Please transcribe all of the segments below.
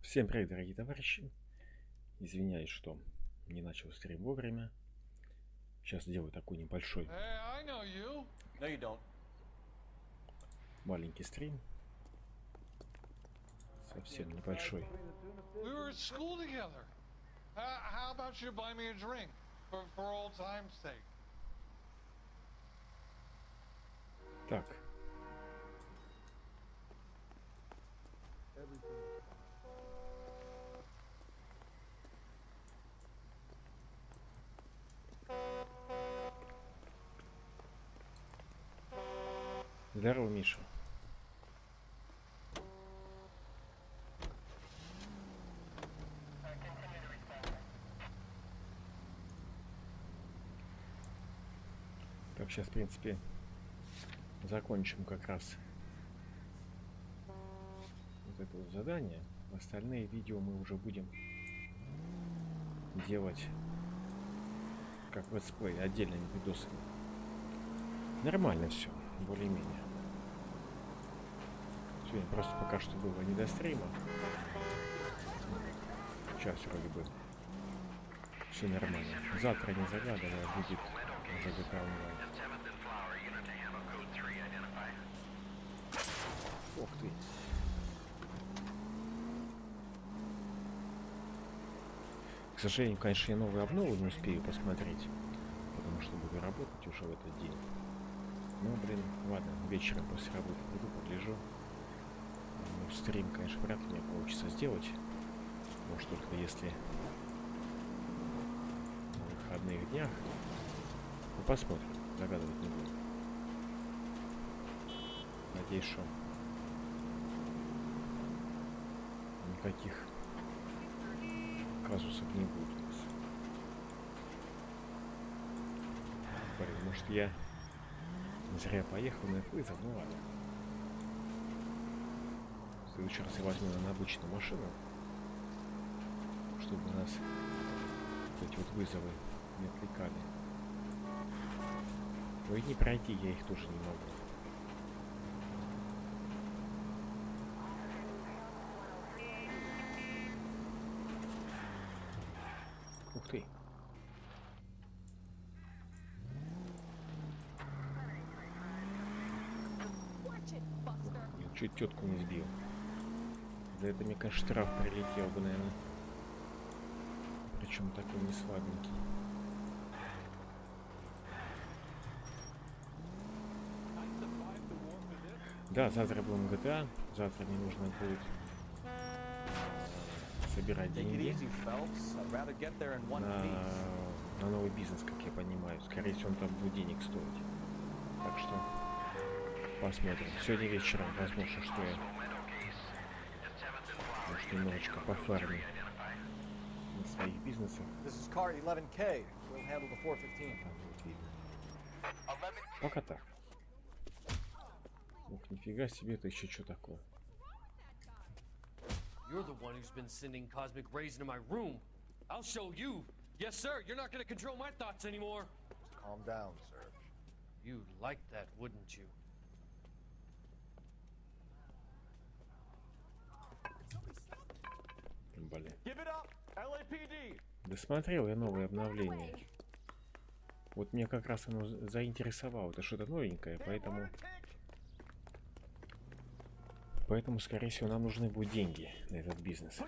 Всем привет, дорогие товарищи. Извиняюсь, что не начал стрим вовремя. Сейчас сделаю такой небольшой маленький стрим. Совсем небольшой. Так. Здорово, Миша. Так, сейчас, в принципе, закончим как раз вот это вот задание. Остальные видео мы уже будем делать как летсплей, отдельными видосами. Нормально все, более-менее. Сегодня просто пока что было не до стрима. Сейчас вроде бы все нормально. Завтра, не загадывая, будет уже GTA онлайн. Ух ты. К сожалению, конечно, я новые обновы не успею посмотреть, потому что буду работать уже в этот день. Ну, блин, ладно, вечером после работы приду, погляжу. Ну, стрим, конечно, вряд ли мне получится сделать. Может, только если на выходных днях. Ну, посмотрим, загадывать не буду. Надеюсь, что никаких казусов не будет у нас. Блин, может, я зря поехал на этот вызов, ну ладно. В следующий раз я возьму на обычную машину, чтобы нас эти вот вызовы не отвлекали. Но и не пройти я их тоже не могу. Ух ты. Чуть тетку не сбил. За это мне, конечно, штраф прилетел бы, наверное. Причем такой не слабенький. Да, завтра будем GTA. Завтра мне нужно будет собирать деньги на новый бизнес, как я понимаю. Скорее всего, он там будет денег стоить. Так что посмотрим. Сегодня вечером, возможно, что я может, немножечко пофармлю на своих бизнесах. Пока так. Ох, нифига себе, это еще что такое? You're the one who's been sending cosmic rays into my room. I'll show you. Yes, sir. You're not going to control my thoughts anymore. Calm down, sir. You'd like that, wouldn't you? Блин. Give it up, LAPD. Досмотрел я новое обновление. Вот мне как раз оно заинтересовало. Это что-то новенькое, поэтому, скорее всего, нам нужны будут деньги на этот бизнес.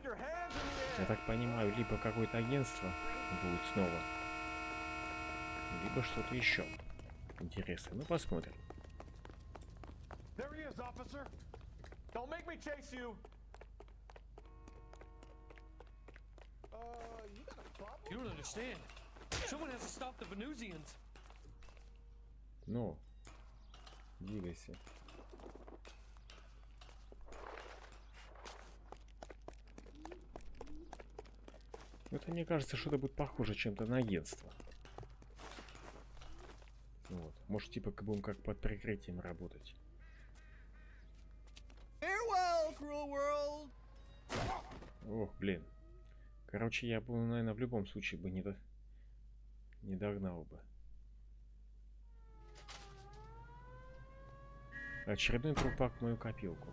Я так понимаю, либо какое-то агентство будет снова, либо что-то еще интересное. Ну, посмотрим. You don't understand. Someone has to stop the Venusians. Ну, двигайся. Это, мне кажется, что-то будет похоже чем-то на агентство. Вот. Может, типа, будем как под прикрытием работать. Farewell, cruel world. Ох, блин. Короче, я бы, наверное, в любом случае бы не догнал бы. Очередной трупак в мою копилку.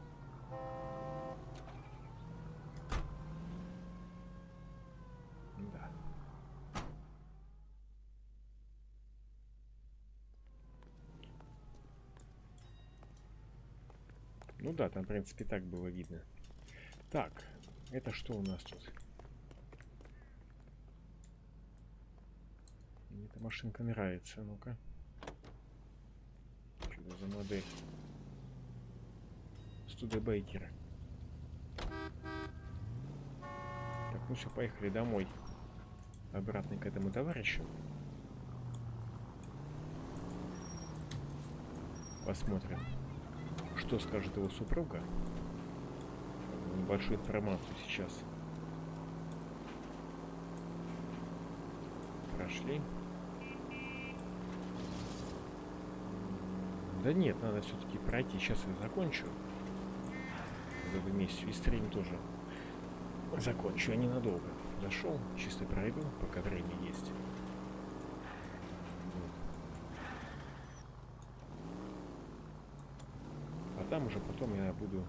Ну да, там, в принципе, так было видно. Так, это что у нас тут? Мне эта машинка нравится, ну-ка. Что это за модель? Студебейкера. Так, ну все, поехали домой. Обратно к этому товарищу. Посмотрим, что скажет его супруга. Небольшую информацию сейчас прошли. Да нет, надо все-таки пройти. Сейчас я закончу. Вот эту миссию. И стрим тоже закончу. Я ненадолго зашел. Чисто пройду, пока время есть. Вот. А там уже потом я буду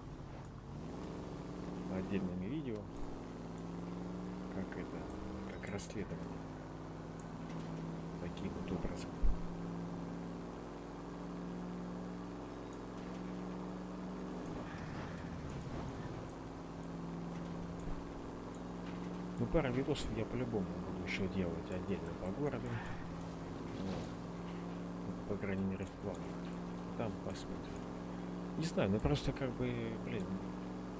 отдельными видео, как расследование. Таким вот образом. Ну, пару видосов я по-любому буду еще делать отдельно по городу. Вот. По крайней мере, в планах. Там посмотрим. Не знаю, ну просто как бы, блин,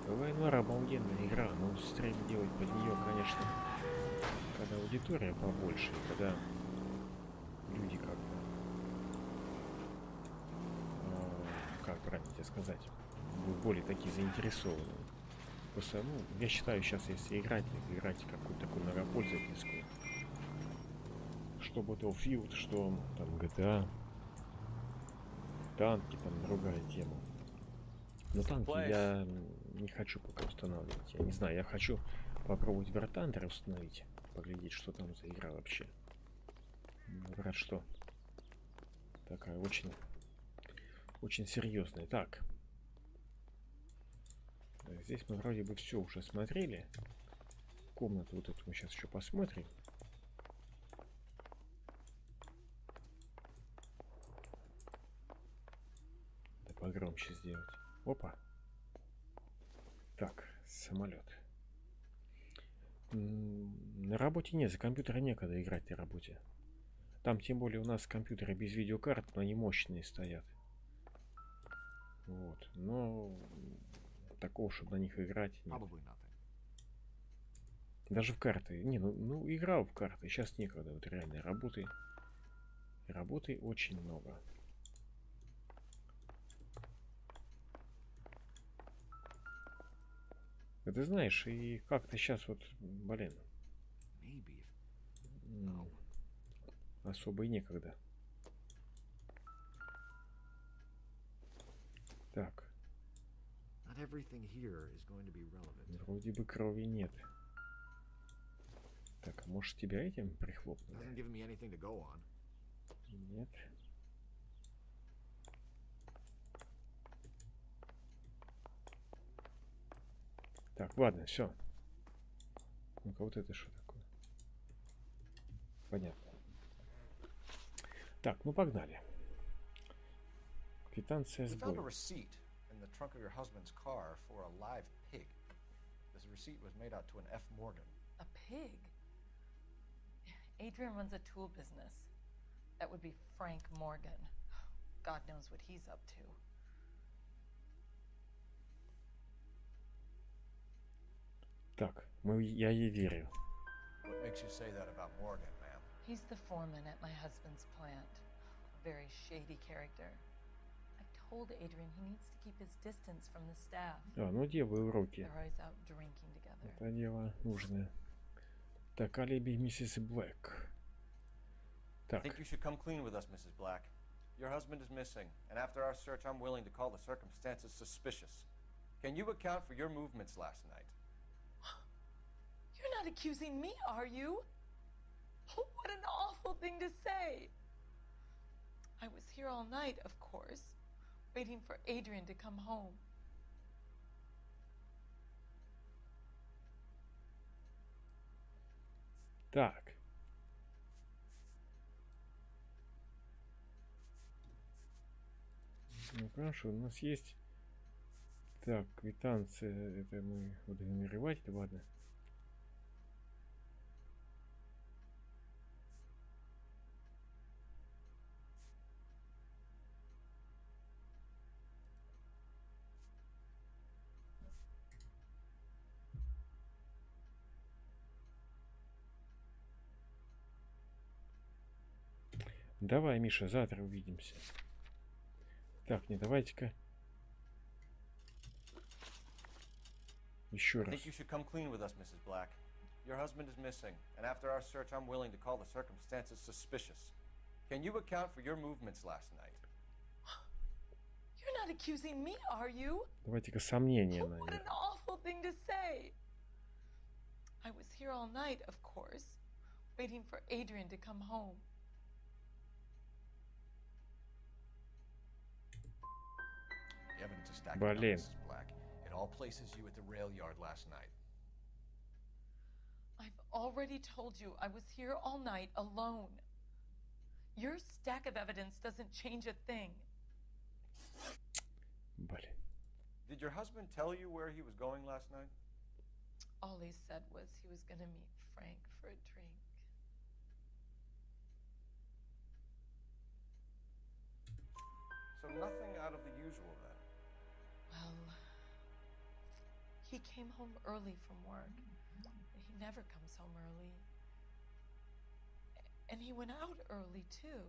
L.A.Noire обалденная игра. Ну, стрим делать под нее, конечно, когда аудитория побольше, когда люди как-то, как правильно тебе сказать, будут более такие заинтересованы. Просто, ну, я считаю, сейчас, если играть какую-то такую многопользовательскую, что Battlefield, что там GTA, танки, там другая тема. Но танки я не хочу пока устанавливать. Я не знаю, я хочу попробовать Вертандер установить, поглядеть, что там за игра вообще. Говорят, что такая очень, очень серьезная. Так. Здесь мы вроде бы все уже смотрели. Комнату вот эту мы сейчас еще посмотрим. Да погромче сделать. Опа. Так, самолет. На работе нет, за компьютера некогда играть на работе. Там тем более у нас компьютеры без видеокарт, но они мощные стоят. Вот. Но такого, чтобы на них играть, нет. Даже в карты. Не, ну играл в карты. Сейчас некогда. Вот реально работы. Работы очень много. А ты знаешь, и как-то сейчас вот, блин, особо и некогда. Так. Вроде бы крови нет. Так, а может тебя этим прихлопнули? Нет. Так, ладно, все. Ну-ка, вот это что такое? Понятно. Так, ну погнали. Квитанция сбоя. In the trunk of your husband's car for a live pig. This receipt was made out to an F. Morgan. A pig? Adrian runs a tool business. That would be Frank Morgan. God knows what he's up to. Так, я ей верю. What makes you say that about Morgan, ma'am? He's the foreman at my husband's plant. A very shady character. Told Adrian he needs to keep his distance from the staff. А, ну делай уроки. They're always out drinking together. Это дело нужное. Так, алиби миссис Блэк. Так. I think you should come clean with us, Mrs. Black. Your husband is missing, and after our search, I'm willing to call the circumstances suspicious. Can you account for your movements last night? You're not accusing me, are you? What an awful thing to say. I was here all night, of course, waiting for Adrian to come home. Так. Ну хорошо, у нас есть Так, квитанция, это мы будем нумеровать, ладно. Давай, Миша, завтра увидимся. Так, не давайте-ка. Еще I раз. think you should come clean with us, Mrs. Black. Your husband is missing, and after our search, I'm willing to call the circumstances suspicious. Can you account for your movements last night? You're not accusing me, are you? Давайте-ка сомнения What an наверх. awful thing to say. I was here all night, of course, waiting for Adrian to come home. The evidence is stacked up, Блин. Mrs. Black. It all places you at the rail yard last night. I've already told you I was here all night alone. Your stack of evidence doesn't change a thing. Блин. Did your husband tell you where he was going last night? All he said was he was going to meet Frank for a drink. So nothing out of the usual then. Well, he came home early from work. He never comes home early. And he went out early, too.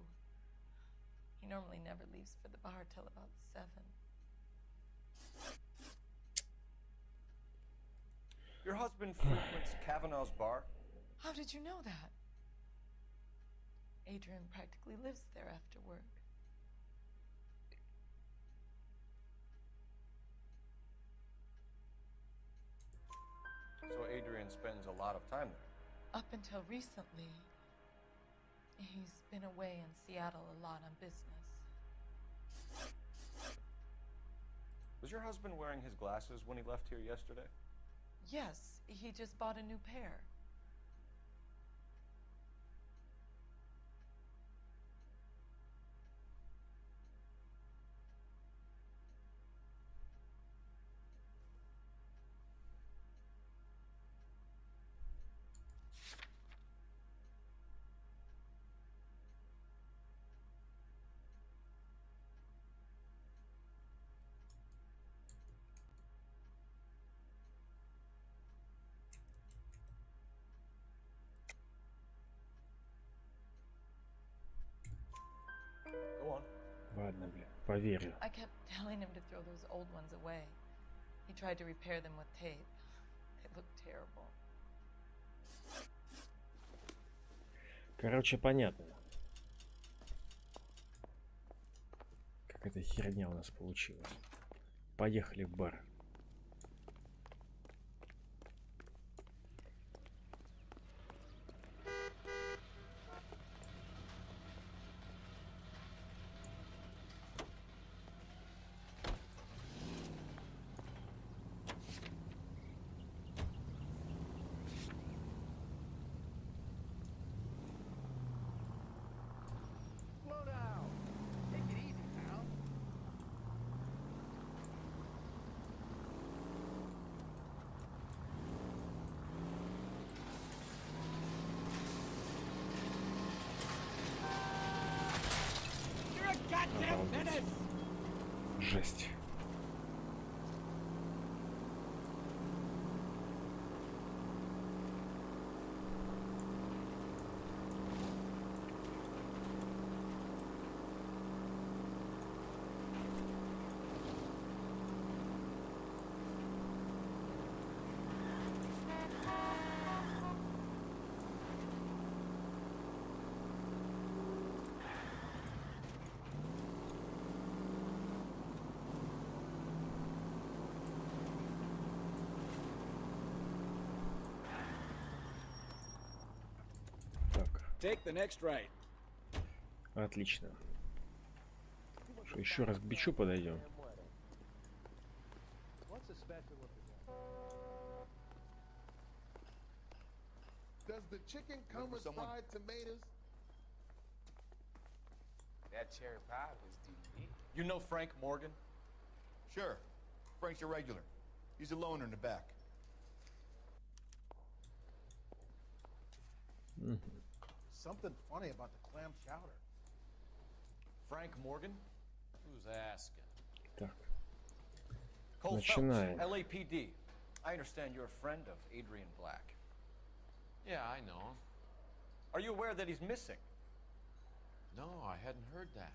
He normally never leaves for the bar till about 7. Your husband frequents Kavanaugh's bar? How did you know that? Adrian practically lives there after work. So Adrian spends a lot of time there. Up until recently, he's been away in Seattle a lot on business. Was your husband wearing his glasses when he left here yesterday? Yes, he just bought a new pair. Go on. Ладно, блин, поверю. I kept telling him to throw those old ones away. He tried to repair them with tape. They looked terrible. Короче, понятно. Как эта херня у нас получилась. Поехали в бар. Slow down. Take it easy, pal. You're a goddamn Обалдеть. menace. Жесть. Так, Take the next right. отлично. Что, еще раз к бичу подойдем? Does the chicken come with fried tomatoes? That cherry pie was deep. You know Frank Morgan? Sure. Frank's a regular. He's a loner in the back. Something funny about the clam chowder. Frank Morgan? Who's asking? Так, Cole Начинаем. Phelps, LAPD. I understand you're a friend of Adrian Black. Yeah, I know him. Are you aware that he's missing? No, I hadn't heard that.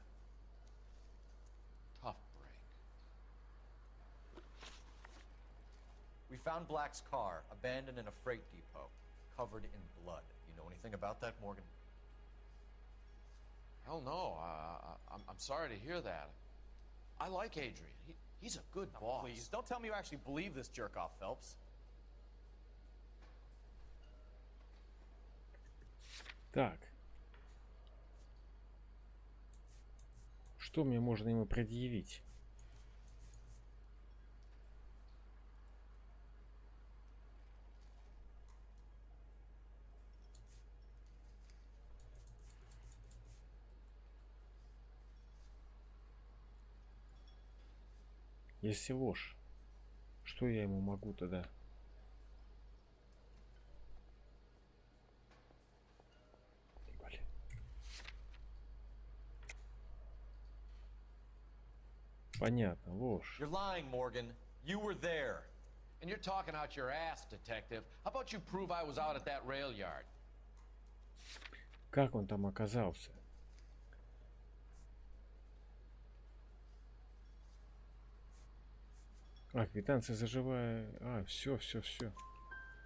Tough break. We found Black's car abandoned in a freight depot, covered in blood. You know anything about that, Morgan? Hell no. I'm sorry to hear that. I like Adrian. He's a good boss. Please, don't tell me you actually believe this jerk-off, Phelps. Так. Что мне можно ему предъявить? Если ложь, что я ему могу тогда? Блин. Понятно, ложь. You're lying, Morgan. You were there. And you're talking out your ass, detective. How about you prove I was out at that rail yard? Как он там оказался? А, квитанция заживая. А, все.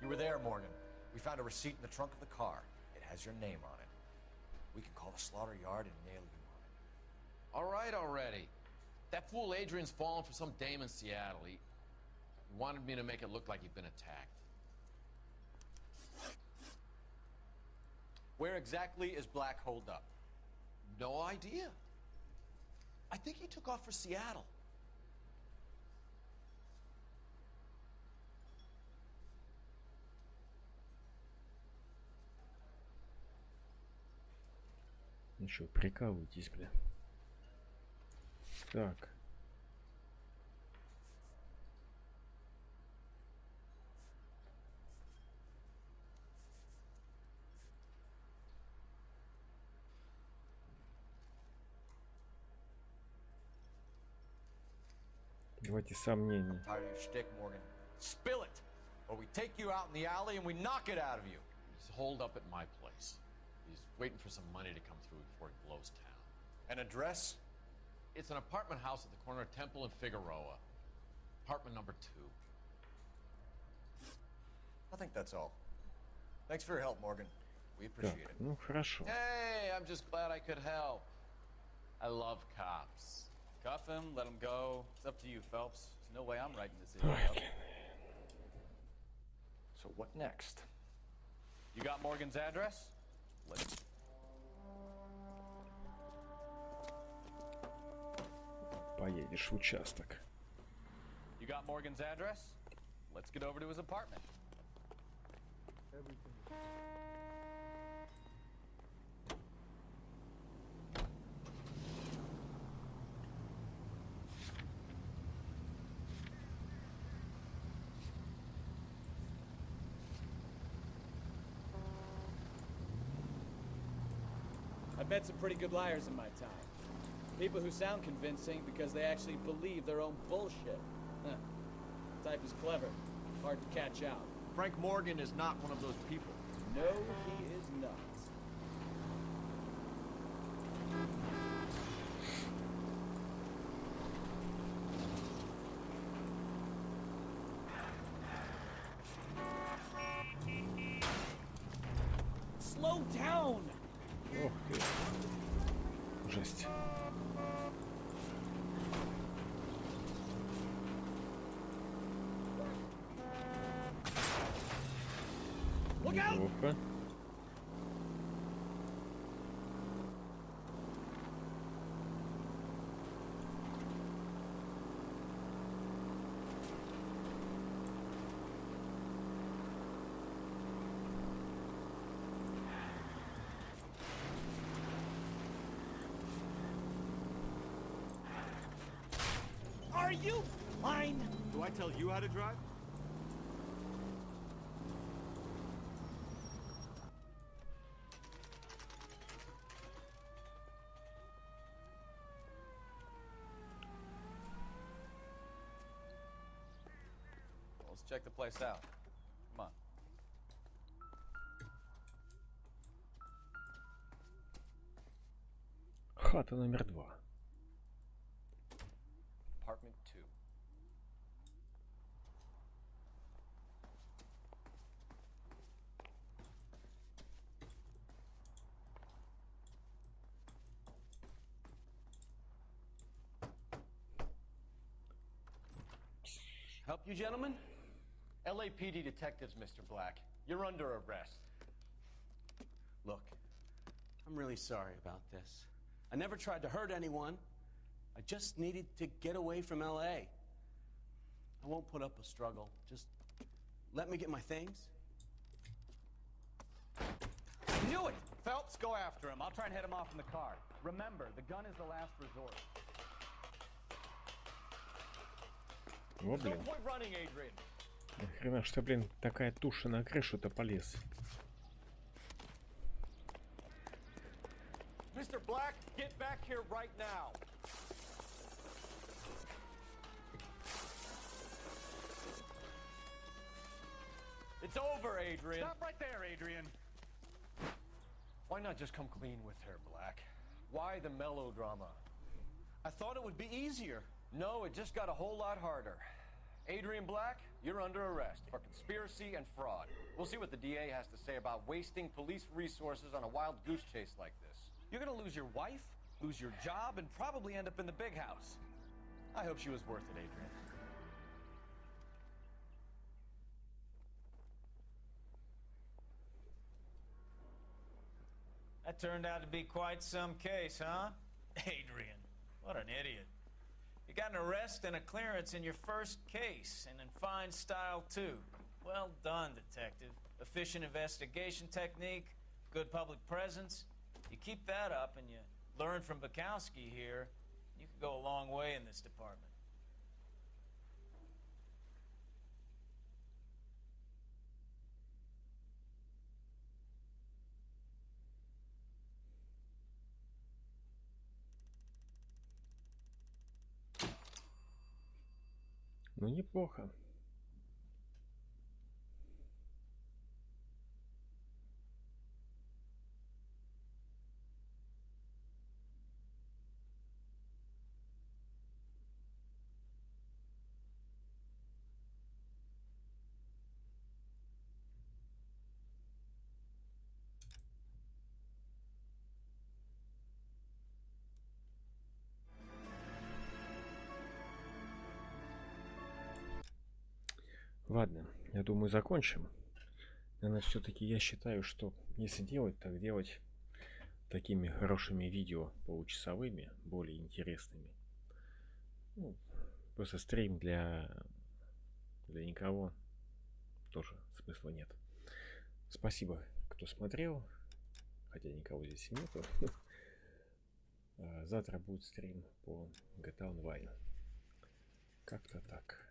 You were there, Morgan. We found a receipt in the trunk of the car. It has your name on it. We can call the slaughter yard and nail you on it. All right already. That fool Adrian's fallen for some dame in Seattle. He wanted me to make it look like he'd been attacked. Where exactly is Black holed up? No idea. I think he took off for Seattle. Ну что, прикалывайтесь, бля. Так. Давайте сомнения. Tired of your shtick, Morgan. Spill it, or we take you out in the alley and we knock it out of you. He's holed up at my place. He's waiting for some money to come through before he blows town. An address? It's an apartment house at the corner of Temple and Figueroa. Apartment number 2. I think that's all. Thanks for your help, Morgan. We Так, appreciate it. ну хорошо. Hey, I'm just glad I could help. I love cops. Cuff him, let him go. It's up to you, Phelps. There's no way I'm writing this Ой, idiot up. блин. So what next? You got Morgan's address? Поедешь в участок. You got Morgan's address? Let's get over to his apartment. I've met some pretty good liars in my time. People who sound convincing because they actually believe their own bullshit. Huh. Type is clever, hard to catch out. Frank Morgan is not one of those people. No, he is not. Slow down! Ох ты. Жесть. Look out! Плохо. Are Are you blind? Do I tell you how to drive? Let's check the place out. Come on. Хата номер 2. Apartment 2. Help you, gentlemen? LAPD detectives, Mr. Black. You're under arrest. Look, I'm really sorry about this. I never tried to hurt anyone. I just needed to get away from L.A. I won't put up a struggle. Just let me get my things. Knew it! Phelps, go after him. I'll try and head him off in the car. Remember, the gun is the last resort. Во, There's no блин. point running, Adrian. Нахрена, что, блин, такая туша на крышу-то полез? Mr. Black, get back here right now. It's over, Adrian. Stop right there, Adrian. Why not just come clean with her, Black? Why the melodrama? I thought it would be easier. No, it just got a whole lot harder. Adrian Black, you're under arrest for conspiracy and fraud. We'll see what the DA has to say about wasting police resources on a wild goose chase like this. You're gonna lose your wife, lose your job, and probably end up in the big house. I hope she was worth it, Adrian. That turned out to be quite some case, huh? Adrian, what an idiot. You got an arrest and a clearance in your first case, and in fine style, too. Well done, detective. Efficient investigation technique, good public presence. You keep that up and you learn from Bukowski here, you could go a long way in this department. Ну, неплохо. Ладно, я думаю, закончим. Наверное, все-таки я считаю, что если делать, так делать такими хорошими видео получасовыми, более интересными. Ну, просто стрим для никого тоже смысла нет. Спасибо, кто смотрел, хотя никого здесь нету. Завтра будет стрим по L.A.Noire. Как-то так.